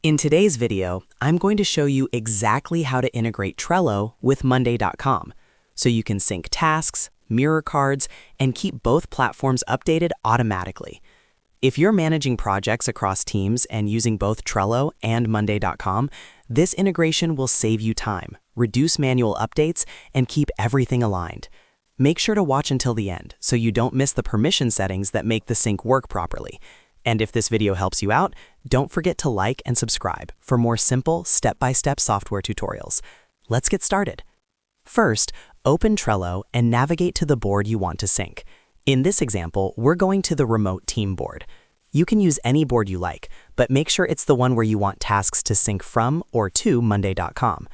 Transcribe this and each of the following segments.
In today's video, I'm going to show you exactly how to integrate Trello with Monday.com so you can sync tasks, mirror cards, and keep both platforms updated automatically. If you're managing projects across teams and using both Trello and Monday.com, this integration will save you time, reduce manual updates, and keep everything aligned. Make sure to watch until the end so you don't miss the permission settings that make the sync work properly. And if this video helps you out, don't forget to like and subscribe for more simple, step-by-step software tutorials. Let's get started. First, open Trello and navigate to the board you want to sync. In this example, we're going to the remote team board. You can use any board you like, but make sure it's the one where you want tasks to sync from or to Monday.com.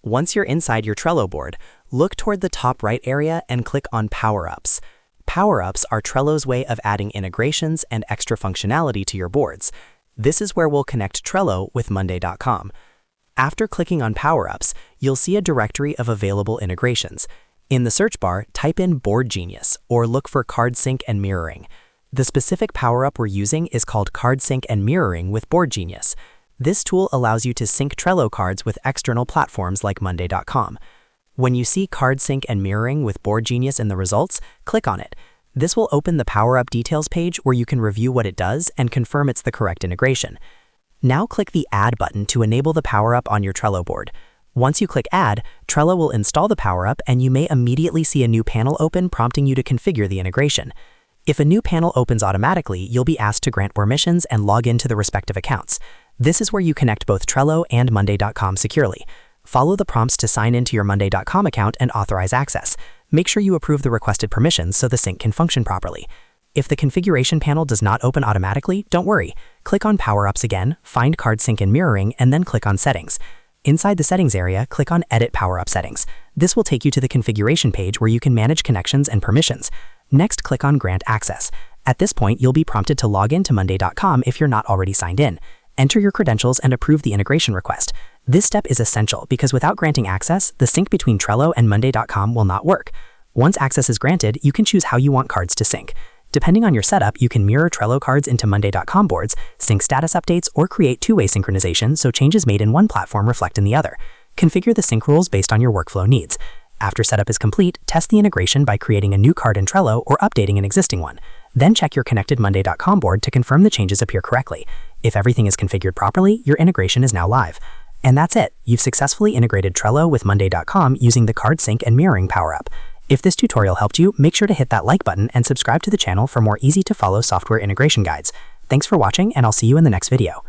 Once you're inside your Trello board, look toward the top right area and click on Power-Ups. Power-Ups are Trello's way of adding integrations and extra functionality to your boards. This is where we'll connect Trello with Monday.com. After clicking on Power-Ups, you'll see a directory of available integrations. In the search bar, type in Board Genius or look for Card Sync and Mirroring. The specific power-up we're using is called Card Sync and Mirroring with Board Genius. This tool allows you to sync Trello cards with external platforms like Monday.com. When you see Card Sync and Mirroring with Board Genius in the results, click on it. This will open the Power-Up Details page where you can review what it does and confirm it's the correct integration. Now click the Add button to enable the power-up on your Trello board. Once you click Add, Trello will install the power-up and you may immediately see a new panel open prompting you to configure the integration. If a new panel opens automatically, you'll be asked to grant permissions and log into the respective accounts. This is where you connect both Trello and Monday.com securely. Follow the prompts to sign into your Monday.com account and authorize access. Make sure you approve the requested permissions so the sync can function properly. If the configuration panel does not open automatically, don't worry. Click on Power-Ups again, find Card Sync and Mirroring, and then click on Settings. Inside the Settings area, click on Edit Power-Up Settings. This will take you to the configuration page where you can manage connections and permissions. Next, click on Grant Access. At this point, you'll be prompted to log in to Monday.com if you're not already signed in. Enter your credentials and approve the integration request. This step is essential because without granting access, the sync between Trello and Monday.com will not work. Once access is granted, you can choose how you want cards to sync. Depending on your setup, you can mirror Trello cards into Monday.com boards, sync status updates, or create two-way synchronization so changes made in one platform reflect in the other. Configure the sync rules based on your workflow needs. After setup is complete, test the integration by creating a new card in Trello or updating an existing one. Then check your connected Monday.com board to confirm the changes appear correctly. If everything is configured properly, your integration is now live. And that's it. You've successfully integrated Trello with Monday.com using the Card Sync and Mirroring power-up. If this tutorial helped you, make sure to hit that like button and subscribe to the channel for more easy-to-follow software integration guides. Thanks for watching, and I'll see you in the next video.